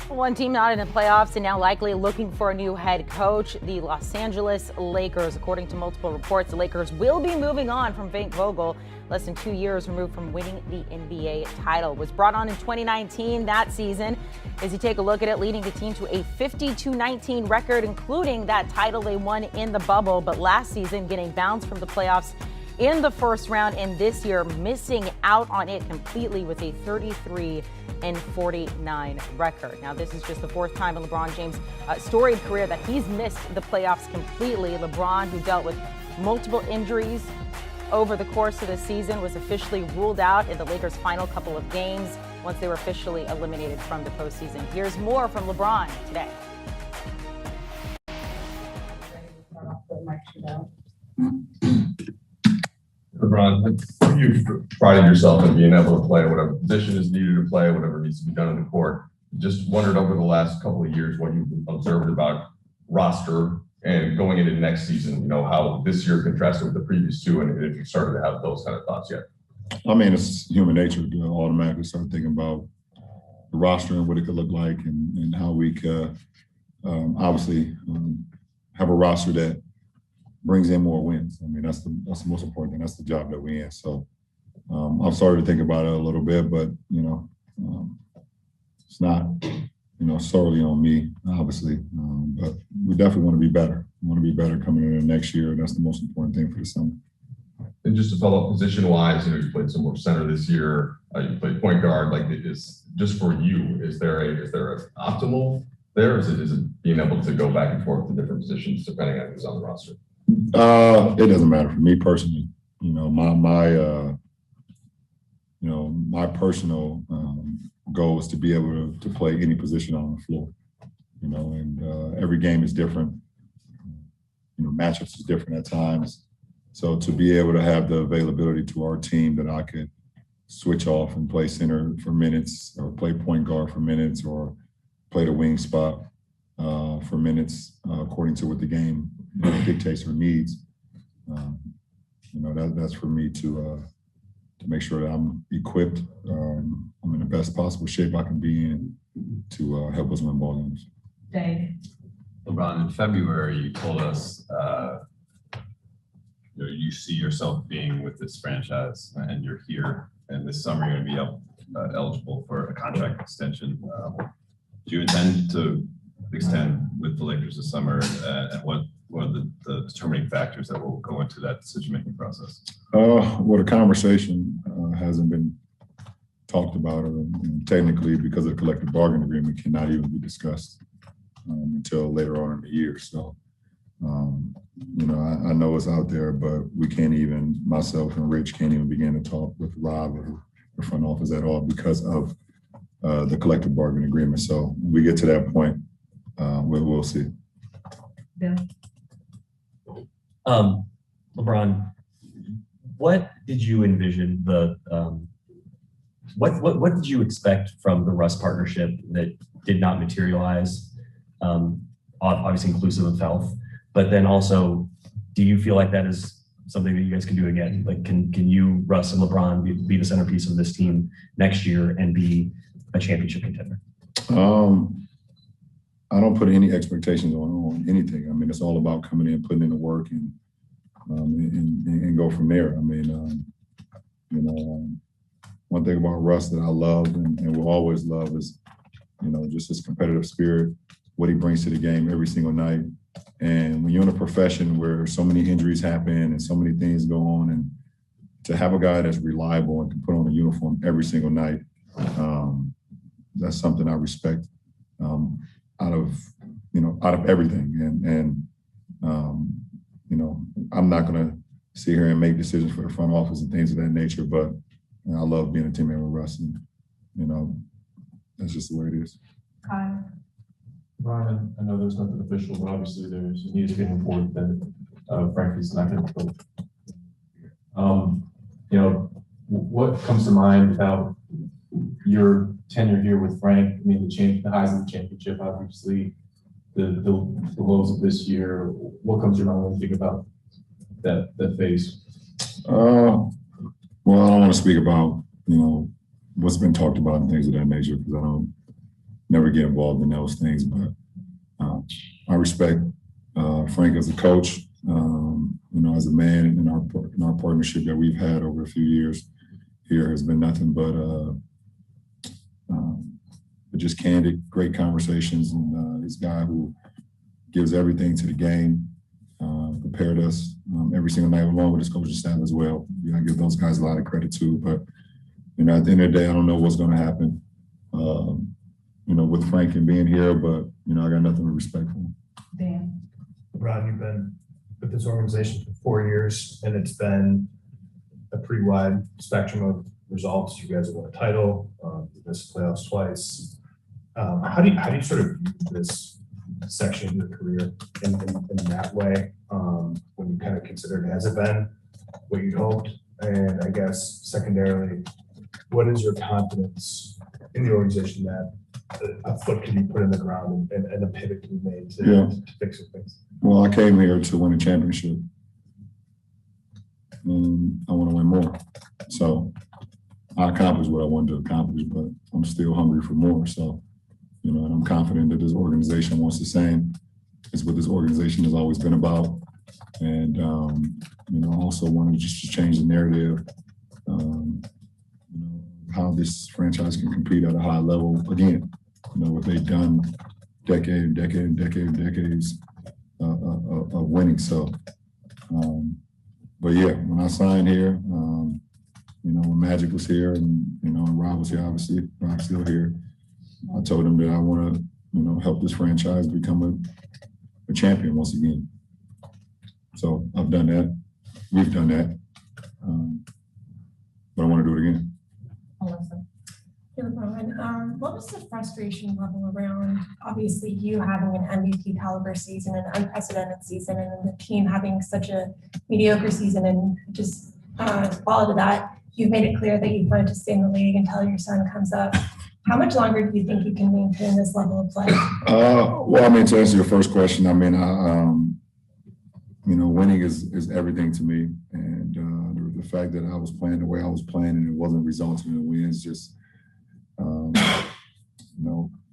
One team not in the playoffs and now likely looking for a new head coach, the Los Angeles Lakers. According to multiple reports, the Lakers will be moving on from Frank Vogel, less than 2 years removed from winning the NBA title. Was brought on in 2019 that season. As you take a look at it, leading the team to a 52-19 record, including that title they won in the bubble, but last season getting bounced from the playoffs in the first round, and this year missing out on it completely with a 33-49 record. Now, this is just the fourth time in LeBron James' storied career that he's missed the playoffs completely. LeBron, who dealt with multiple injuries over the course of the season, was officially ruled out in the Lakers' final couple of games once they were officially eliminated from the postseason. Here's more from LeBron today. LeBron, you've prided yourself in being able to play whatever position is needed to play, whatever needs to be done in the court. Just wondered over the last couple of years what you've observed about roster and going into next season, you know, how this year contrasted with the previous two, and if you started to have those kind of thoughts yet. I mean, it's human nature to automatically start thinking about the roster and what it could look like and how we could obviously have a roster that brings in more wins. I mean, that's the most important thing. That's the job that we're in. So I've started to think about it a little bit, but, you know, it's not, you know, solely on me, obviously. But we definitely want to be better. We want to be better coming into next year. That's the most important thing for the summer. And just to follow up position-wise, you know, you played some more center this year. You played point guard. Like, is just for you, is there an optimal there? Is it being able to go back and forth to different positions depending on who's on the roster? It doesn't matter for me personally. You know, my personal goal is to be able to play any position on the floor. You know, and every game is different. You know, matchups is different at times. So to be able to have the availability to our team that I could switch off and play center for minutes, or play point guard for minutes, or play the wing spot for minutes, according to what the game dictates or needs. You know, that's for me to make sure that I'm equipped. I'm in the best possible shape I can be in to help us win ball games. Dave. LeBron, in February, you told us you see yourself being with this franchise, and you're here, and this summer you're going to be eligible for a contract extension. Do you intend to extend with the Lakers this summer, and what are the determining factors that will go into that decision-making process? Well, the conversation hasn't been talked about, or technically, because of the collective bargaining agreement, cannot even be discussed until later on in the year. So, you know, I know it's out there, but we can't even, myself and Rich can't even begin to talk with Rob or the front office at all because of the collective bargaining agreement. So when we get to that point, we'll see. Bill. LeBron, what did you envision what did you expect from the Russ partnership that did not materialize? Obviously inclusive of health, but then also, do you feel like that is something that you guys can do again? Like, can you, Russ and LeBron, be the centerpiece of this team next year and be a championship contender? I don't put any expectations on anything. I mean, it's all about coming in, putting in the work, and go from there. I mean, you know, one thing about Russ that I love and will always love is, you know, just his competitive spirit, what he brings to the game every single night. And when you're in a profession where so many injuries happen and so many things go on, and to have a guy that's reliable and can put on a uniform every single night, that's something I respect out of everything. And you know, I'm not going to sit here and make decisions for the front office and things of that nature, but you know, I love being a teammate with Russ, and you know, that's just the way it is. Kyle. Brian, I know there's nothing official, but obviously there's an ESPN report that Frankie's not going to play. You know, what comes to mind about your tenure here with Frank? I mean, the highs of the championship, obviously, the lows of this year. What comes to your mind when you think about that phase? Well, I don't want to speak about, you know, what's been talked about and things of that nature, because I don't never get involved in those things. But I respect Frank as a coach, as a man, in our partnership that we've had over a few years here has been nothing but just candid, great conversations, and this guy who gives everything to the game, prepared us every single night, along with his coaching staff as well. I give those guys a lot of credit too. But at the end of the day, I don't know what's going to happen. With Frank and being here, but I got nothing but respect for him. Dan. LeBron, you've been with this organization for 4 years, and it's been a pretty wide spectrum of results. You guys have won a title, you missed the playoffs twice. How do you sort of view this section of your career in that way? When you kind of consider it, has it been what you'd hoped? And I guess secondarily, what is your confidence in the organization that a foot can be put in the ground and a pivot can be made to fix some things? Well, I came here to win a championship, and I want to win more. So I accomplished what I wanted to accomplish, but I'm still hungry for more. So, and I'm confident that this organization wants the same. It's what this organization has always been about. And, I also want to just change the narrative, how this franchise can compete at a high level again. What they've done decades of winning. So, but yeah, when I signed here, when Magic was here and Rob was here, obviously, Rob's still here. I told him that I want to, help this franchise become a champion once again. So I've done that. We've done that. But I want to do it again. Alyssa. Hey, LeBron, what was the frustration level around obviously you having an MVP caliber season, an unprecedented season, and then the team having such a mediocre season, and just follow to that, you've made it clear that you wanted to stay in the league until your son comes up. How much longer do you think you can maintain this level of play? To answer your first question, winning is everything to me, and the fact that I was playing the way I was playing and it wasn't resulting in wins just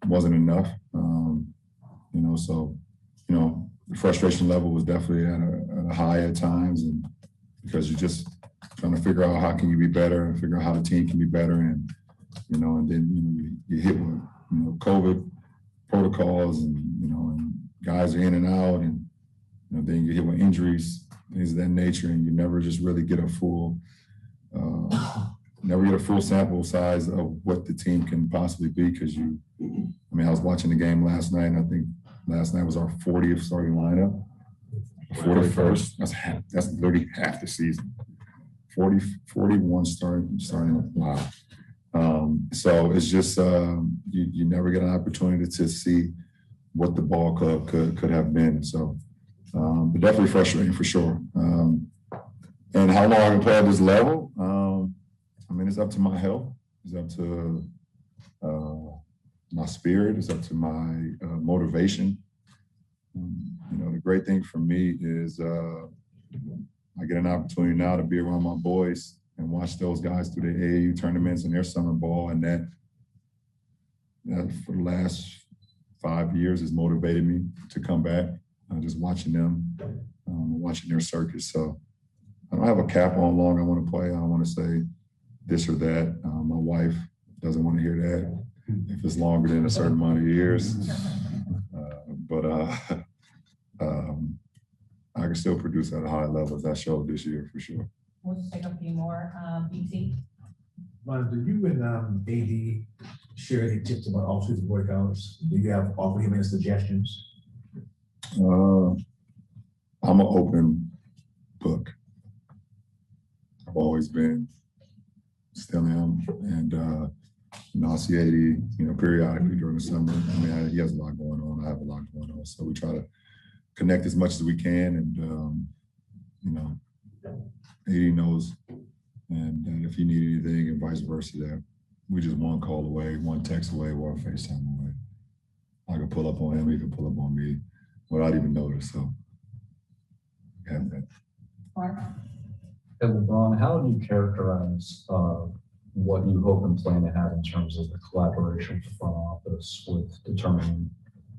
wasn't enough. The frustration level was definitely at a high at times, and because you're just trying to figure out how can you be better and figure out how the team can be better, and then you hit with COVID protocols, and guys are in and out, and then you hit with injuries, things of that nature, and you never just really get a full sample size of what the team can possibly be. Because I was watching the game last night, and I think last night was our 40th starting lineup. 41st. That's literally half the season. 41 starting. Wow. So it's just you never get an opportunity to see what the ball club could have been. So, but definitely frustrating for sure. And how long I can play at this level? It's up to my health. It's up to my spirit. It's up to my motivation. The great thing for me is I get an opportunity now to be around my boys and watch those guys through their AAU tournaments and their summer ball, and that for the last 5 years has motivated me to come back. Just watching them, watching their circus. So I don't have a cap on how long I want to play. I don't want to say this or that. My wife doesn't want to hear that if it's longer than a certain amount of years. But I can still produce at a high level, as I showed this year for sure. We'll just take a few more. BT. Do you and AD share any tips about offseason workouts? Do you have offer him any suggestions? I'm an open book. I've always been, still am, and I see AD, periodically during the summer. He has a lot going on. I have a lot going on, so we try to connect as much as we can, and AD knows, and if you need anything, and vice versa, that we just one call away, one text away, one FaceTime away. I can pull up on him, he can pull up on me without even notice. So, have that. Hey, LeBron, how would you characterize what you hope and plan to have in terms of the collaboration with the front office process with determining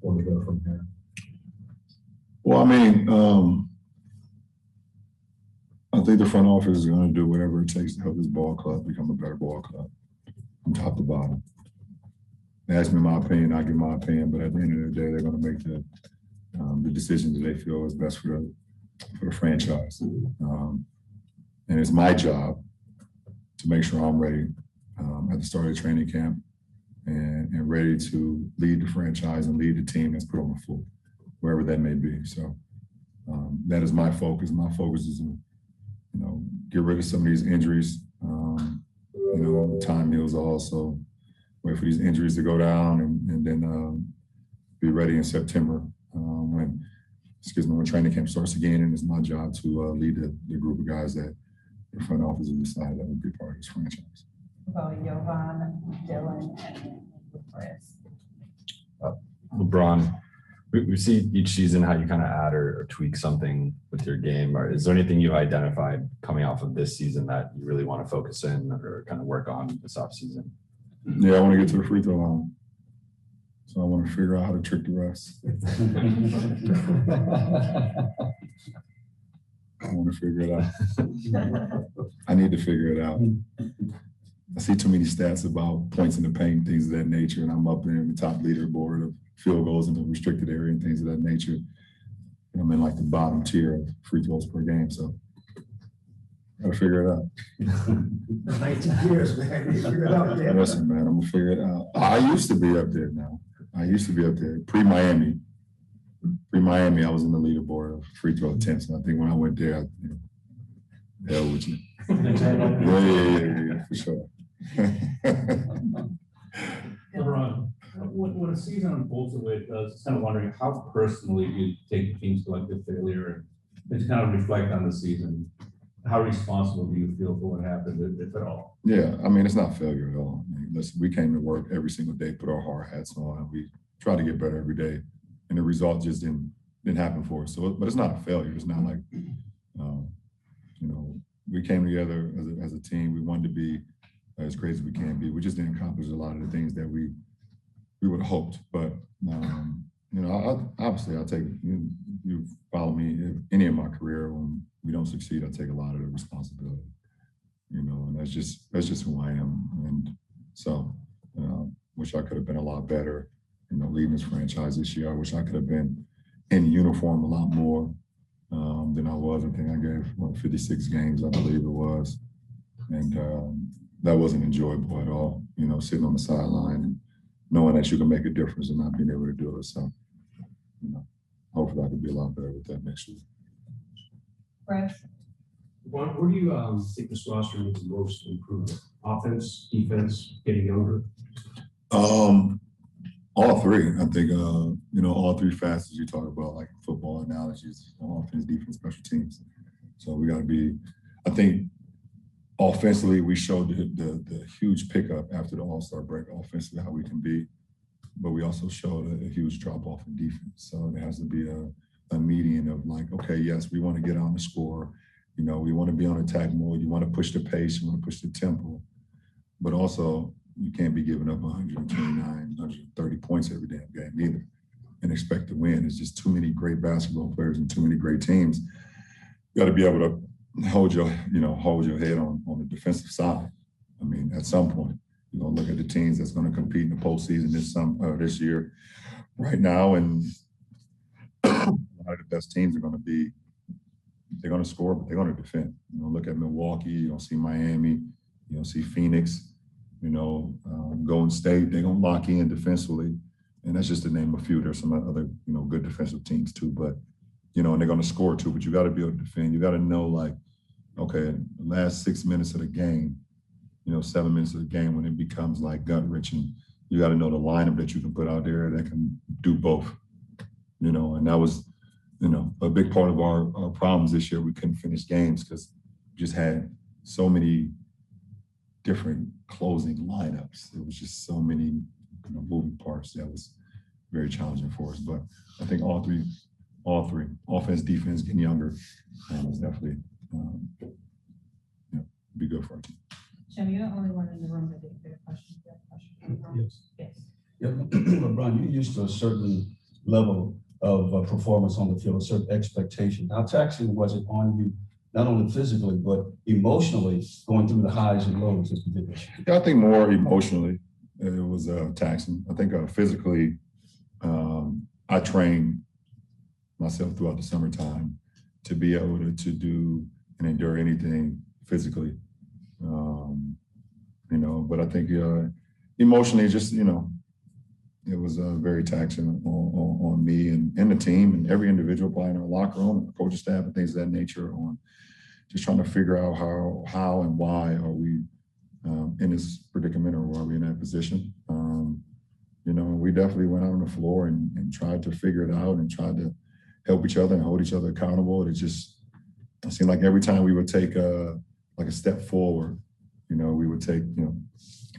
where to go from here? Well, I mean, I think the front office is going to do whatever it takes to help this ball club become a better ball club from top to bottom. They ask me my opinion, I give my opinion, but at the end of the day, they're going to make the decisions that they feel is best for the franchise. And it's my job to make sure I'm ready at the start of the training camp and ready to lead the franchise and lead the team that's put on the floor, wherever that may be. So that is my focus. My focus is to, get rid of some of these injuries. Time heals all. So wait for these injuries to go down and then be ready in September when training camp starts again. And it's my job to lead the group of guys that the front office has decided that will be part of this franchise. About Jovan, Dylan, and Chris. LeBron, we see each season how you kind of add or tweak something with your game. Or is there anything you've identified coming off of this season that you really want to focus in or kind of work on this offseason? Yeah, I want to get to the free throw line. So I want to figure out how to trick the refs. I want to figure it out. I need to figure it out. I see too many stats about points in the paint, things of that nature, and I'm up there in the top leaderboard of field goals in the restricted area and things of that nature. And I'm in like the bottom tier of free throws per game, so I gotta figure it out. 19 years, man. You figure it out, yeah. Listen, man, I'm gonna figure it out. I used to be up there now. I used to be up there pre-Miami. Pre-Miami, I was in the leaderboard of free throw attempts. And I think when I went there, hell with you. Yeah, for sure. LeBron, when a season unfolds the way it does, it's kind of wondering how personally you take teams to like the failure and to kind of reflect on the season. How responsible do you feel for what happened, if at all? Yeah, I mean, it's not failure at all. I mean, listen, we came to work every single day, put our hard hats on, and we try to get better every day. And the result just didn't happen for us. So, but it's not a failure. It's not like, we came together as a team. We wanted to be as great as we can be. We just didn't accomplish a lot of the things that we would have hoped. But obviously, I'll take you follow me any of my career. When we don't succeed, I take a lot of the responsibility. And that's just who I am. And so, wish I could have been a lot better. Leading this franchise this year. I wish I could have been in uniform a lot more than I was. I think I gave 56 games, I believe it was. And that wasn't enjoyable at all, sitting on the sideline and knowing that you can make a difference and not being able to do it. So, hopefully I could be a lot better with that next year. Brett? Where do you think this roster needs the most improvement? Offense, defense, getting younger? All three. I think, all three facets you talk about, like football analogies, offense, defense, special teams. So we got to be, I think, offensively, we showed the huge pickup after the All-Star break, offensively, how we can be. But we also showed a huge drop-off in defense. So there has to be a median of like, okay, yes, we want to get on the score. We want to be on attack mode. You want to push the pace. You want to push the tempo. But also, you can't be giving up 129, 130 points every damn game either and expect to win. It's just too many great basketball players and too many great teams. You got to be able to hold your head on the defensive side. I mean, at some point, you're going to look at the teams that's going to compete in the postseason this year right now. And a lot of the best teams are going to be, they're going to score, but they're going to defend. Look at Milwaukee, you don't see Miami, you don't see Phoenix. Golden State, they're going to lock in defensively. And that's just to name a few. There's some other, good defensive teams too. But, and they're going to score too. But you got to be able to defend. You got to know, like, okay, the last 6 minutes of the game, 7 minutes of the game when it becomes like gut-wrenching, you got to know the lineup that you can put out there that can do both. And that was, a big part of our problems this year. We couldn't finish games because we just had so many different closing lineups. There was just so many moving parts that was very challenging for us. But I think all three, offense, defense, getting younger, is definitely be good for our team. Jim, you're the only one in the room that didn't get a question. Yes. Yes. Yeah, LeBron, you're used to a certain level of performance on the field, a certain expectation. How taxing was it on you, not only physically, but emotionally, going through the highs and lows as you did this year? Yeah, I think more emotionally it was taxing. I think physically, I trained myself throughout the summertime to be able to do and endure anything physically. But I think emotionally, just, it was very taxing on me and the team and every individual playing in our locker room and the coaching staff and things of that nature on just trying to figure out how and why are we in this predicament or why are we in that position. We definitely went out on the floor and tried to figure it out and tried to help each other and hold each other accountable. It seemed like every time we would take a step forward, we would take,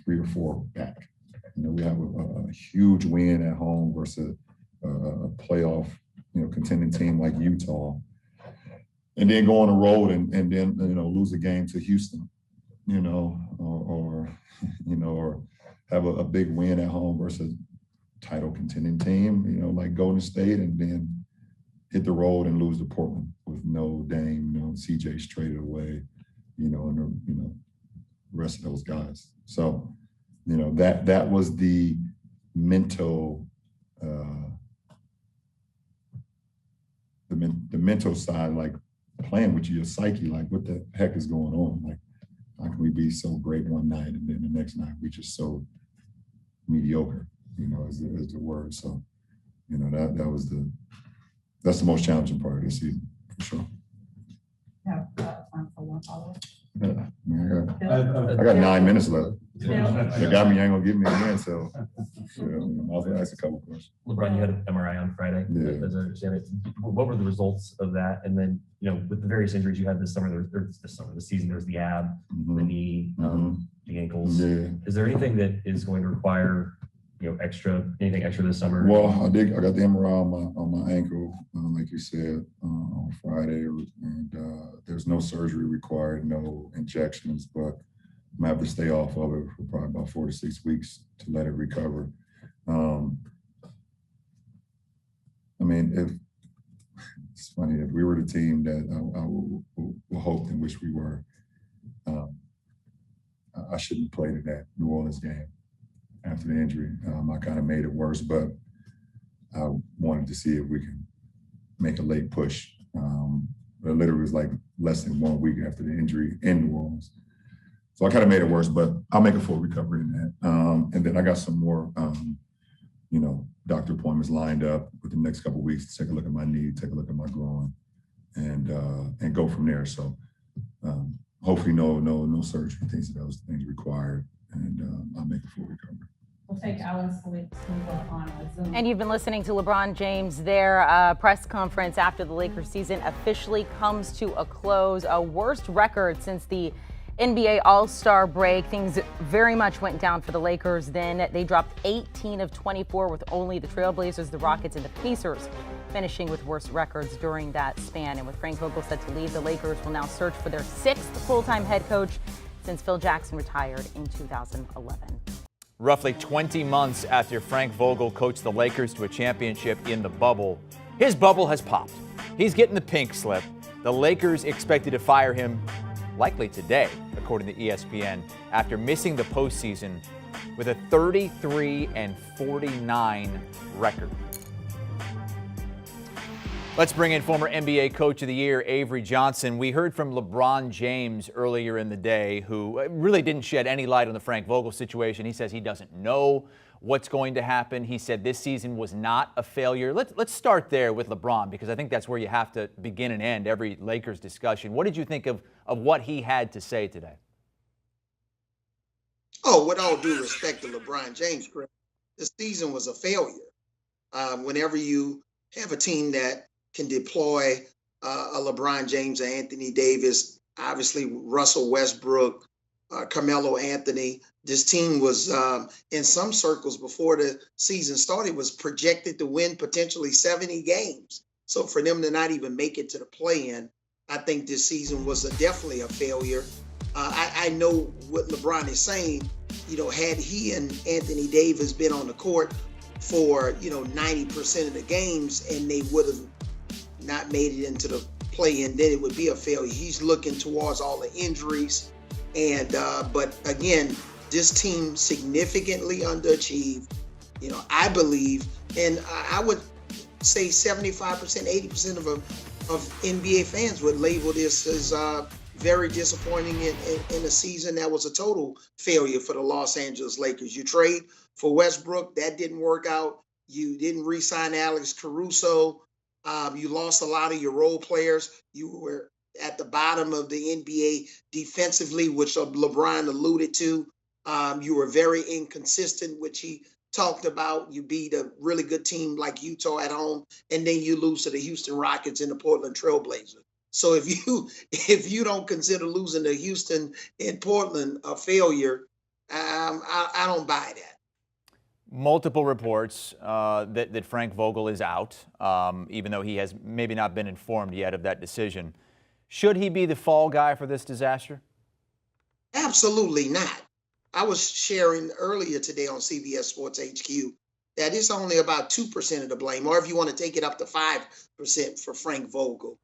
3 or 4 back. We have a huge win at home versus a playoff, contending team like Utah. And then go on the road and then, lose a game to Houston, or have a big win at home versus title contending team, like Golden State, and then hit the road and lose to Portland with no Dame, CJ's traded away, and the rest of those guys. So, that was the mental, the mental side, like playing with your psyche, like what the heck is going on? Like, how can we be so great one night and then the next night we just so mediocre, is the word. So, that's the most challenging part of this season, for sure. Have time for one follow-up. Yeah, I got 9 minutes left. The guy ain't gonna give me again, so I'll ask a couple questions. LeBron, you had an MRI on Friday. Yeah. As I understand it, what were the results of that? And then, with the various injuries you had this season, there's the ab, the knee, the ankles. Yeah. Is there anything that is going to require, anything extra this summer? Well, I got the MRI on my ankle, like you said, on Friday, and there's no surgery required, no injections, but I'm gonna have to stay off of it for probably about 4 to 6 weeks to let it recover. It's funny, if we were the team that I hoped and wish we were, I shouldn't have played in that New Orleans game after the injury. I kind of made it worse, but I wanted to see if we can make a late push. But it literally was like less than 1 week after the injury in New Orleans. So I kind of made it worse, but I'll make a full recovery in that. And then I got some more, doctor appointments lined up with the next couple of weeks to take a look at my knee, take a look at my groin, and go from there. So hopefully no surgery, those things required, and I'll make a full recovery. We'll take Alice with on Zoom. And you've been listening to LeBron James. Their press conference after the Lakers season officially comes to a close. A worst record since the NBA All-Star break. Things very much went down for the Lakers then. They dropped 18 of 24 with only the Trailblazers, the Rockets, and the Pacers finishing with worst records during that span. And with Frank Vogel set to leave, the Lakers will now search for their 6th full-time head coach since Phil Jackson retired in 2011. Roughly 20 months after Frank Vogel coached the Lakers to a championship in the bubble, his bubble has popped. He's getting the pink slip. The Lakers expected to fire him likely today, according to ESPN, after missing the postseason with a 33-49 record. Let's bring in former NBA Coach of the Year, Avery Johnson. We heard from LeBron James earlier in the day, who really didn't shed any light on the Frank Vogel situation. He says he doesn't know what's going to happen. He said this season was not a failure. Let's start there with LeBron, because I think that's where you have to begin and end every Lakers discussion. What did you think of what he had to say today? Oh, with all due respect to LeBron James, Chris, the season was a failure. Whenever you have a team that can deploy a LeBron James, or Anthony Davis, obviously Russell Westbrook, Carmelo Anthony, this team was in some circles before the season started was projected to win potentially 70 games. So for them to not even make it to the play-in, I think this season was definitely a failure. I know what LeBron is saying. You know, had he and Anthony Davis been on the court for, 90% of the games and they would have not made it into the play-in, then it would be a failure. He's looking towards all the injuries. And, but again, this team significantly underachieved, I believe, and I would say 75%, 80% of NBA fans would label this as very disappointing in a season that was a total failure for the Los Angeles Lakers. You trade for Westbrook, that didn't work out. You didn't re-sign Alex Caruso. You lost a lot of your role players. You were at the bottom of the NBA defensively, which LeBron alluded to. You were very inconsistent, which he talked about. You beat a really good team like Utah at home, and then you lose to the Houston Rockets and the Portland Trailblazers. So if you don't consider losing to Houston and Portland a failure, I don't buy that. Multiple reports that Frank Vogel is out, even though he has maybe not been informed yet of that decision. Should he be the fall guy for this disaster? Absolutely not. I was sharing earlier today on CBS Sports HQ that it's only about 2% of the blame, or if you want to take it up to 5% for Frank Vogel.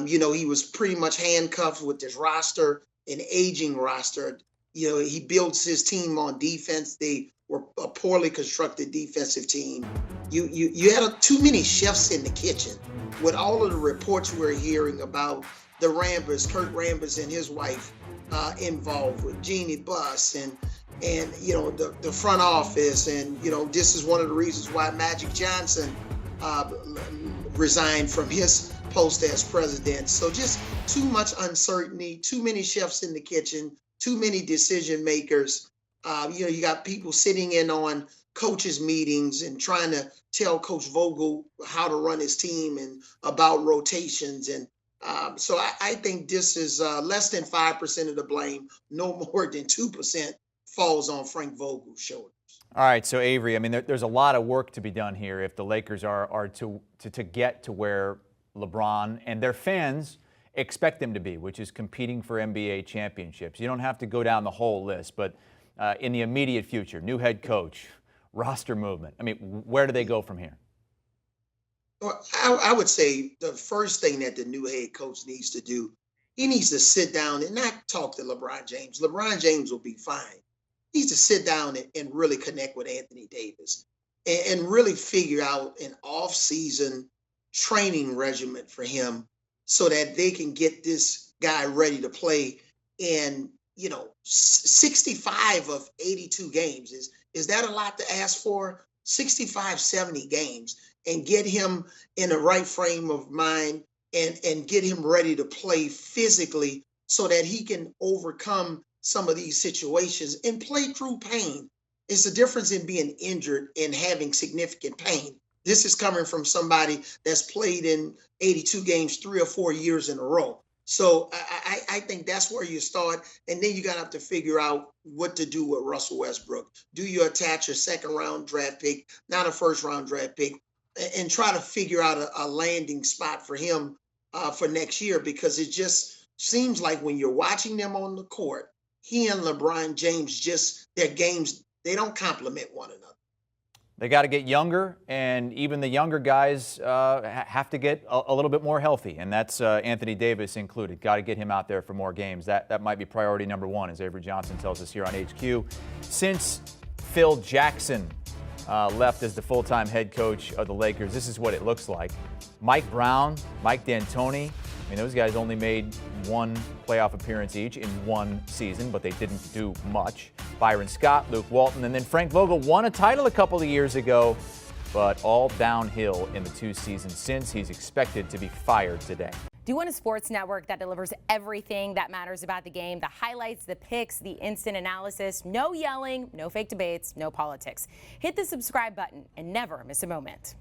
He was pretty much handcuffed with this roster, an aging roster. He builds his team on defense. They were a poorly constructed defensive team. You had too many chefs in the kitchen with all of the reports we're hearing about the Rambers, Kurt Rambers and his wife involved with Jeannie Buss and the front office. And, this is one of the reasons why Magic Johnson resigned from his post as president. So just too much uncertainty, too many chefs in the kitchen, too many decision makers. You got people sitting in on coaches' meetings and trying to tell Coach Vogel how to run his team and about rotations. And so I think this is less than 5% of the blame, no more than 2% falls on Frank Vogel's shoulders. All right, so Avery, I mean, there's a lot of work to be done here if the Lakers are to get to where LeBron and their fans expect them to be, which is competing for NBA championships. You don't have to go down the whole list, but in the immediate future, new head coach, roster movement, I mean, where do they go from here? Well, I would say the first thing that the new head coach needs to do, he needs to sit down and not talk to LeBron James. LeBron James will be fine. He needs to sit down and really connect with Anthony Davis and really figure out an off-season training regimen for him so that they can get this guy ready to play in, 65 of 82 games. Is that a lot to ask for? 65, 70 games, and get him in the right frame of mind and get him ready to play physically so that he can overcome some of these situations and play through pain. It's the difference in being injured and having significant pain. This is coming from somebody that's played in 82 games 3 or 4 years in a row. So I think that's where you start. And then you got to have to figure out what to do with Russell Westbrook. Do you attach a second-round draft pick, not a first-round draft pick, and try to figure out a landing spot for him for next year? Because it just seems like when you're watching them on the court, he and LeBron James, their games, they don't complement one another. They got to get younger, and even the younger guys have to get a little bit more healthy, and that's Anthony Davis included. Got to get him out there for more games. That might be priority number one, as Avery Johnson tells us here on HQ. Since Phil Jackson left as the full-time head coach of the Lakers, this is what it looks like. Mike Brown, Mike D'Antoni, I mean, those guys only made one playoff appearance each in one season, but they didn't do much. Byron Scott, Luke Walton, and then Frank Vogel won a title a couple of years ago, but all downhill in the 2 seasons since. He's expected to be fired today. Do you want a sports network that delivers everything that matters about the game? The highlights, the picks, the instant analysis, no yelling, no fake debates, no politics. Hit the subscribe button and never miss a moment.